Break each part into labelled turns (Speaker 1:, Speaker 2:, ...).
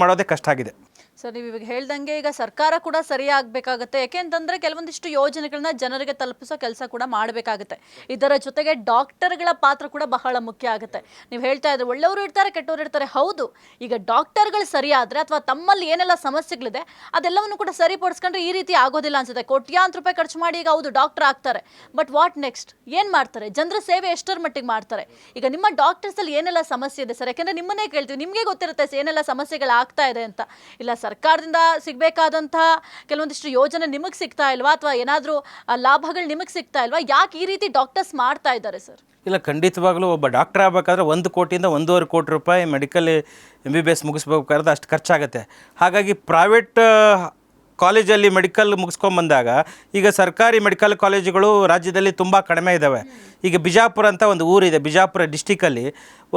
Speaker 1: ಮಾಡೋದೇ ಕಷ್ಟ ಆಗಿದೆ.
Speaker 2: ಸರ್, ನೀವು ಇವಾಗ ಹೇಳ್ದಂಗೆ ಈಗ ಸರ್ಕಾರ ಕೂಡ ಸರಿಯಾಗಬೇಕಾಗುತ್ತೆ. ಯಾಕೆಂತಂದ್ರೆ ಕೆಲವೊಂದಿಷ್ಟು ಯೋಜನೆಗಳನ್ನ ಜನರಿಗೆ ತಲುಪಿಸೋ ಕೆಲಸ ಕೂಡ ಮಾಡಬೇಕಾಗುತ್ತೆ. ಇದರ ಜೊತೆಗೆ ಡಾಕ್ಟರ್ಗಳ ಪಾತ್ರ ಕೂಡ ಬಹಳ ಮುಖ್ಯ ಆಗುತ್ತೆ. ನೀವು ಹೇಳ್ತಾ ಇದ್ರೆ ಒಳ್ಳೆಯವರು ಇರ್ತಾರೆ, ಕೆಟ್ಟವರು ಇರ್ತಾರೆ. ಹೌದು, ಈಗ ಡಾಕ್ಟರ್ಗಳು ಸರಿಯಾದ್ರೆ ಅಥವಾ ತಮ್ಮಲ್ಲಿ ಏನೆಲ್ಲ ಸಮಸ್ಯೆಗಳಿದೆ ಅದೆಲ್ಲವನ್ನು ಕೂಡ ಸರಿಪಡಿಸ್ಕೊಂಡ್ರೆ ಈ ರೀತಿ ಆಗೋದಿಲ್ಲ ಅನ್ಸುತ್ತೆ. ಕೋಟ್ಯಾಂತರ ರೂಪಾಯಿ ಖರ್ಚು ಮಾಡಿ ಈಗ ಹೌದು ಡಾಕ್ಟರ್ ಆಗ್ತಾರೆ, ಬಟ್ ವಾಟ್ ನೆಕ್ಸ್ಟ್? ಏನ್ ಮಾಡ್ತಾರೆ? ಜನರ ಸೇವೆ ಎಷ್ಟರ ಮಟ್ಟಿಗೆ ಮಾಡ್ತಾರೆ? ಈಗ ನಿಮ್ಮ ಡಾಕ್ಟರ್ಸ್ ಅಲ್ಲಿ ಏನೆಲ್ಲ ಸಮಸ್ಯೆ ಇದೆ ಸರ್? ಯಾಕಂದ್ರೆ ನಿಮ್ಮನ್ನೇ ಕೇಳ್ತೀವಿ, ನಿಮಗೆ ಗೊತ್ತಿರುತ್ತೆ ಏನೆಲ್ಲ ಸಮಸ್ಯೆಗಳು ಆಗ್ತಾ ಇದೆ ಅಂತ. ಇಲ್ಲ ಸರ್ಕಾರದಿಂದ ಸಿಗಬೇಕಾದಂತಹ ಕೆಲವೊಂದಿಷ್ಟು ಯೋಜನೆ ನಿಮಗೆ ಸಿಗ್ತಾ ಇಲ್ವಾ, ಅಥವಾ ಏನಾದರೂ ಲಾಭಗಳು ನಿಮಗೆ ಸಿಗ್ತಾ ಇಲ್ವಾ? ಯಾಕೆ ಈ ರೀತಿ ಡಾಕ್ಟರ್ಸ್ ಮಾಡ್ತಾ ಇದ್ದಾರೆ ಸರ್?
Speaker 1: ಇಲ್ಲ, ಖಂಡಿತವಾಗ್ಲೂ ಒಬ್ಬ ಡಾಕ್ಟರ್ ಆಗಬೇಕಾದ್ರೆ 1 ಕೋಟಿಯಿಂದ 1.5 ಕೋಟಿ ರೂಪಾಯಿ ಮೆಡಿಕಲ್ MBBS ಮುಗಿಸ್ಬೇಕಾದ್ರೆ ಅಷ್ಟು ಖರ್ಚಾಗುತ್ತೆ. ಹಾಗಾಗಿ ಪ್ರೈವೇಟ್ ಕಾಲೇಜಲ್ಲಿ ಮೆಡಿಕಲ್ ಮುಗಿಸ್ಕೊಂಬಂದಾಗ ಈಗ ಸರ್ಕಾರಿ ಮೆಡಿಕಲ್ ಕಾಲೇಜುಗಳು ರಾಜ್ಯದಲ್ಲಿ ತುಂಬ ಕಡಿಮೆ ಇದ್ದಾವೆ. ಈಗ ಬಿಜಾಪುರ ಅಂತ ಒಂದು ಊರಿದೆ, ಬಿಜಾಪುರ ಡಿಸ್ಟಿಕಲ್ಲಿ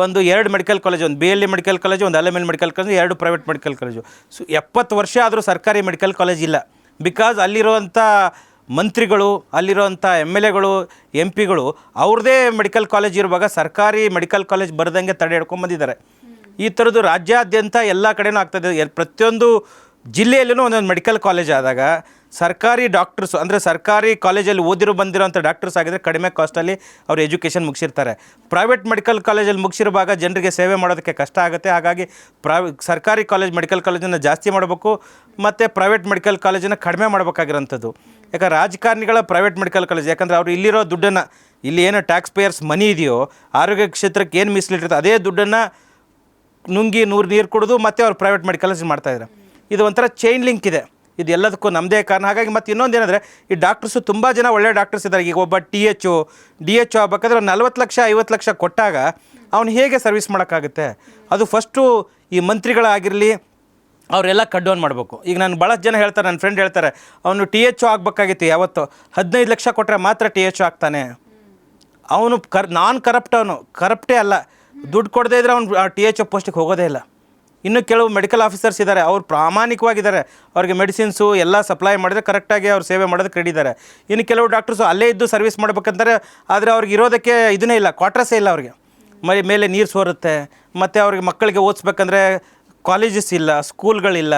Speaker 1: 2 ಮೆಡಿಕಲ್ ಕಾಲೇಜು, ಒಂದು BLE ಮೆಡಿಕಲ್ ಕಾಲೇಜು, ಒಂದು LML medical college, 2 private medical college. 70 ವರ್ಷ ಆದರೂ ಸರ್ಕಾರಿ ಮೆಡಿಕಲ್ ಕಾಲೇಜ್ ಇಲ್ಲ. ಬಿಕಾಸ್ ಅಲ್ಲಿರುವಂಥ ಮಂತ್ರಿಗಳು, ಅಲ್ಲಿರುವಂಥ MLAಗಳು, MP ಗಳು ಅವ್ರದ್ದೇ ಮೆಡಿಕಲ್ ಕಾಲೇಜ್ ಇರುವಾಗ ಸರ್ಕಾರಿ ಮೆಡಿಕಲ್ ಕಾಲೇಜ್ ಬರದಂಗೆ ತಡೆ ಹಿಡ್ಕೊಂಡ್ಬಂದಿದ್ದಾರೆ. ಈ ಥರದ್ದು ರಾಜ್ಯಾದ್ಯಂತ ಎಲ್ಲ ಕಡೆನೂ ಆಗ್ತಾಯಿದೆ. ಪ್ರತಿಯೊಂದು ಜಿಲ್ಲೆಯಲ್ಲೂ ಒಂದೊಂದು ಮೆಡಿಕಲ್ ಕಾಲೇಜ್ ಆದಾಗ ಸರ್ಕಾರಿ ಡಾಕ್ಟರ್ಸು, ಅಂದರೆ ಸರ್ಕಾರಿ ಕಾಲೇಜಲ್ಲಿ ಬಂದಿರೋಂಥ ಡಾಕ್ಟರ್ಸ್ ಆಗಿದ್ರೆ ಕಡಿಮೆ ಕಾಸ್ಟಲ್ಲಿ ಅವರು ಎಜುಕೇಷನ್ ಮುಗಿಸಿರ್ತಾರೆ. ಪ್ರೈವೇಟ್ ಮೆಡಿಕಲ್ ಕಾಲೇಜಲ್ಲಿ ಮುಗಿಸಿರುವಾಗ ಜನರಿಗೆ ಸೇವೆ ಮಾಡೋದಕ್ಕೆ ಕಷ್ಟ ಆಗುತ್ತೆ. ಹಾಗಾಗಿ ಸರ್ಕಾರಿ ಮೆಡಿಕಲ್ ಕಾಲೇಜನ್ನು ಜಾಸ್ತಿ ಮಾಡಬೇಕು ಮತ್ತು ಪ್ರೈವೇಟ್ ಮೆಡಿಕಲ್ ಕಾಲೇಜನ್ನು ಕಡಿಮೆ ಮಾಡಬೇಕಾಗಿರೋಂಥದ್ದು. ಯಾಕಂದ್ರೆ ರಾಜಕಾರಣಿಗಳ ಪ್ರೈವೇಟ್ ಮೆಡಿಕಲ್ ಕಾಲೇಜ್, ಯಾಕಂದರೆ ಅವರು ಇಲ್ಲಿರೋ ದುಡ್ಡನ್ನು, ಇಲ್ಲಿ ಏನು ಟ್ಯಾಕ್ಸ್ ಪೇಯರ್ಸ್ ಮನಿ ಇದೆಯೋ ಆರೋಗ್ಯ ಕ್ಷೇತ್ರಕ್ಕೆ ಏನು ಮೀಸಲಿಟ್ಟಿರುತ್ತೆ ಅದೇ ದುಡ್ಡನ್ನು ನುಂಗಿ ನೀರು ಕುಡಿದು ಮತ್ತೆ ಅವ್ರು ಪ್ರೈವೇಟ್ ಮೆಡಿಕಲ್ ಕಾಲೇಜ್ ಮಾಡ್ತಾಯಿದ್ದಾರೆ. ಇದು ಒಂಥರ ಚೈನ್ ಲಿಂಕ್ ಇದೆ. ಇದು ಎಲ್ಲದಕ್ಕೂ ನಮ್ಮದೇ ಕಾರಣ. ಹಾಗಾಗಿ ಮತ್ತು ಇನ್ನೊಂದೇನೆಂದರೆ ಈ ಡಾಕ್ಟರ್ಸು ತುಂಬ ಜನ ಒಳ್ಳೆ ಡಾಕ್ಟರ್ಸ್ ಇದ್ದಾರೆ. ಈಗ ಒಬ್ಬ DHO ಆಗಬೇಕಾದ್ರೆ 40 ಲಕ್ಷ 50 ಲಕ್ಷ ಕೊಟ್ಟಾಗ ಅವನು ಹೇಗೆ ಸರ್ವಿಸ್ ಮಾಡೋಕ್ಕಾಗುತ್ತೆ? ಅದು ಫಸ್ಟು ಈ ಮಂತ್ರಿಗಳಾಗಿರಲಿ ಅವರೆಲ್ಲ ಕಟ್ ಡೌನ್ ಮಾಡಬೇಕು. ಈಗ ನಾನು ಭಾಳಷ್ಟು ಜನ ಹೇಳ್ತಾರೆ, ನನ್ನ ಫ್ರೆಂಡ್ ಹೇಳ್ತಾರೆ, ಅವನು THO ಆಗಬೇಕಾಗಿತ್ತು, ಯಾವತ್ತು 15 ಲಕ್ಷ ಕೊಟ್ಟರೆ ಮಾತ್ರ THO ಆಗ್ತಾನೆ. ಅವನು ನಾನ್ ಕರಪ್ಟ್, ಅವನು ಕರಪ್ಟೇ ಅಲ್ಲ. ದುಡ್ಡು ಕೊಡದೇ ಇದ್ದರೆ ಅವ್ನು THO ಪೋಸ್ಟಿಗೆ ಹೋಗೋದೇ ಇಲ್ಲ. ಇನ್ನು ಕೆಲವು ಮೆಡಿಕಲ್ ಆಫೀಸರ್ಸ್ ಇದ್ದಾರೆ, ಅವ್ರು ಪ್ರಾಮಾಣಿಕವಾಗಿದ್ದಾರೆ, ಅವ್ರಿಗೆ ಮೆಡಿಸಿನ್ಸು ಎಲ್ಲ ಸಪ್ಲೈ ಮಾಡಿದ್ರೆ ಕರೆಕ್ಟಾಗಿ ಅವ್ರು ಸೇವೆ ಮಾಡೋದಕ್ಕೆ ರೆಡಿ ಇದ್ದಾರೆ. ಇನ್ನು ಕೆಲವು ಡಾಕ್ಟರ್ಸು ಅಲ್ಲೇ ಇದ್ದು ಸರ್ವಿಸ್ ಮಾಡ್ಬೇಕಂತಾರೆ, ಆದರೆ ಅವ್ರಿಗೆ ಇರೋದಕ್ಕೆ ಇದನ್ನೇ ಇಲ್ಲ, ಕ್ವಾರ್ಟರ್ಸೇ ಇಲ್ಲ ಅವ್ರಿಗೆ. ಮೇಲೆ ನೀರು ಸೋರುತ್ತೆ, ಮತ್ತು ಅವ್ರಿಗೆ ಮಕ್ಕಳಿಗೆ ಓದಿಸ್ಬೇಕಂದ್ರೆ ಕಾಲೇಜಸ್ ಇಲ್ಲ, ಸ್ಕೂಲ್ಗಳಿಲ್ಲ.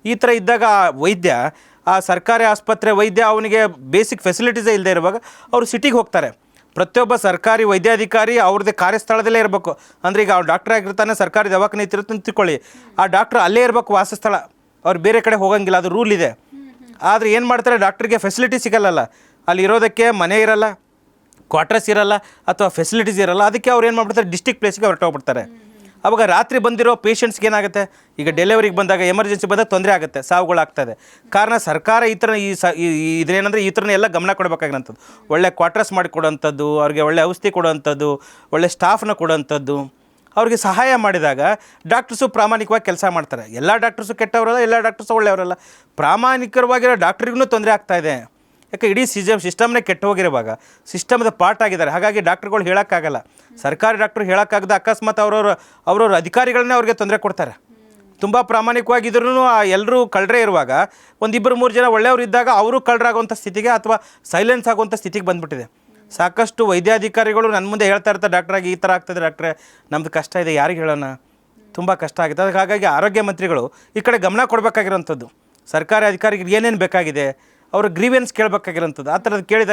Speaker 1: ಈ ಥರ ಇದ್ದಾಗ ವೈದ್ಯ, ಆ ಸರ್ಕಾರಿ ಆಸ್ಪತ್ರೆ ವೈದ್ಯ ಅವನಿಗೆ ಬೇಸಿಕ್ ಫೆಸಿಲಿಟೀಸೇ ಇಲ್ಲದೆ ಇರುವಾಗ ಅವರು ಸಿಟಿಗೆ ಹೋಗ್ತಾರೆ. ಪ್ರತಿಯೊಬ್ಬ ಸರ್ಕಾರಿ ವೈದ್ಯಾಧಿಕಾರಿ ಅವ್ರದ್ದೇ ಕಾರ್ಯಸ್ಥಳದಲ್ಲೇ ಇರಬೇಕು. ಅಂದರೆ ಈಗ ಅವ್ರು ಡಾಕ್ಟರ್ ಆಗಿರ್ತಾನೆ, ಸರ್ಕಾರಿ ದವಾಖಾನೆ ಇತ್ತಿರುತ್ತೆ ಅಂತ ತಿಳ್ಕೊಳ್ಳಿ, ಆ ಡಾಕ್ಟ್ರ್ ಅಲ್ಲೇ ಇರಬೇಕು ವಾಸಸ್ಥಳ, ಅವ್ರು ಬೇರೆ ಕಡೆ ಹೋಗಂಗಿಲ್ಲ, ಅದು ರೂಲ್ ಇದೆ. ಆದರೆ ಏನು ಮಾಡ್ತಾರೆ, ಡಾಕ್ಟ್ರಿಗೆ ಫೆಸಿಲಿಟಿ ಸಿಗಲ್ಲಲ್ಲ, ಅಲ್ಲಿ ಇರೋದಕ್ಕೆ ಮನೆ ಇರಲ್ಲ, ಕ್ವಾರ್ಟರ್ಸ್ ಇರಲ್ಲ, ಅಥವಾ ಫೆಸಿಲಿಟೀಸ್ ಇರಲ್ಲ. ಅದಕ್ಕೆ ಅವ್ರು ಏನು ಮಾಡ್ಬಿಡ್ತಾರೆ, ಡಿಸ್ಟಿಕ್ ಪ್ಲೇಸ್ಗೆ ಹೊರಟೋಗ್ಬಿಡ್ತಾರೆ. ಅವಾಗ ರಾತ್ರಿ ಬಂದಿರೋ ಪೇಷಂಟ್ಸ್ಗೆ ಏನಾಗುತ್ತೆ, ಈಗ ಡೆಲಿವರಿಗೆ ಬಂದಾಗ, ಎಮರ್ಜೆನ್ಸಿ ಬಂದಾಗ ತೊಂದರೆ ಆಗುತ್ತೆ, ಸಾವುಗಳಾಗ್ತದೆ. ಕಾರಣ ಸರ್ಕಾರ ಈ ಥರ ಇದೇನಂದರೆ ಈ ಥರನೇ ಎಲ್ಲ ಗಮನ ಕೊಡಬೇಕಾಗಿರೋಂಥದ್ದು. ಒಳ್ಳೆ ಕ್ವಾರ್ಟರ್ಸ್ ಮಾಡಿಕೊಡೋಂಥದ್ದು, ಅವ್ರಿಗೆ ಒಳ್ಳೆ ಔಷಧಿ ಕೊಡೋವಂಥದ್ದು, ಒಳ್ಳೆ ಸ್ಟಾಫ್ನ ಕೊಡೋವಂಥದ್ದು, ಅವ್ರಿಗೆ ಸಹಾಯ ಮಾಡಿದಾಗ ಡಾಕ್ಟರ್ಸು ಪ್ರಾಮಾಣಿಕವಾಗಿ ಕೆಲಸ ಮಾಡ್ತಾರೆ. ಎಲ್ಲ ಡಾಕ್ಟರ್ಸು ಕೆಟ್ಟವರಲ್ಲ, ಎಲ್ಲ ಡಾಕ್ಟರ್ಸು ಒಳ್ಳೆಯವರಲ್ಲ. ಪ್ರಾಮಾಣಿಕವಾಗಿರೋ ಡಾಕ್ಟ್ರಿಗೂ ತೊಂದರೆ ಆಗ್ತಾಯಿದೆ. ಯಾಕೆ ಇಡೀ ಸಿಸ್ಟಮ್ನೇ ಕೆಟ್ಟು ಹೋಗಿರುವಾಗ ಸಿಸ್ಟಮ್ದ ಪಾರ್ಟ್ ಆಗಿದ್ದಾರೆ. ಹಾಗಾಗಿ ಡಾಕ್ಟ್ರುಗಳು ಹೇಳೋಕ್ಕಾಗಲ್ಲ, ಸರ್ಕಾರಿ ಡಾಕ್ಟ್ರು ಹೇಳೋಕ್ಕಾಗದ ಅಕಸ್ಮಾತ್ ಅವ್ರವ್ರ ಅಧಿಕಾರಿಗಳನ್ನೇ ಅವ್ರಿಗೆ ತೊಂದರೆ ಕೊಡ್ತಾರೆ. ತುಂಬ ಪ್ರಾಮಾಣಿಕವಾಗಿದ್ರೂ ಎಲ್ಲರೂ ಕಳ್ಳರೇ ಇರುವಾಗ 1-2-3 ಜನ ಒಳ್ಳೆಯವರು ಇದ್ದಾಗ ಅವರು ಕಳ್ಳರಾಗುವಂಥ ಸ್ಥಿತಿಗೆ ಅಥವಾ ಸೈಲೆನ್ಸ್ ಆಗುವಂಥ ಸ್ಥಿತಿಗೆ ಬಂದುಬಿಟ್ಟಿದೆ. ಸಾಕಷ್ಟು ವೈದ್ಯಾಧಿಕಾರಿಗಳು ನನ್ನ ಮುಂದೆ ಹೇಳ್ತಾ ಇರ್ತಾರೆ, ಡಾಕ್ಟ್ರಾಗಿ ಈ ಥರ ಆಗ್ತದೆ ಡಾಕ್ಟ್ರೇ, ನಮ್ಮದು ಕಷ್ಟ ಇದೆ, ಯಾರಿಗೆ ಹೇಳೋಣ, ತುಂಬ ಕಷ್ಟ ಆಗುತ್ತೆ. ಅದಕ್ಕೆ ಹಾಗಾಗಿ ಆರೋಗ್ಯ ಮಂತ್ರಿಗಳು ಈ ಕಡೆ ಗಮನ ಕೊಡಬೇಕಾಗಿರೋಂಥದ್ದು. ಸರ್ಕಾರಿ ಅಧಿಕಾರಿಗಳಿಗೆ ಏನೇನು ಬೇಕಾಗಿದೆ, ಅವ್ರ ಗ್ರೀವೆನ್ಸ್ ಕೇಳಬೇಕಾಗಿರೋಂಥದ್ದು. ಆ ಥರದ್ದು ಕೇಳಿದಾಗ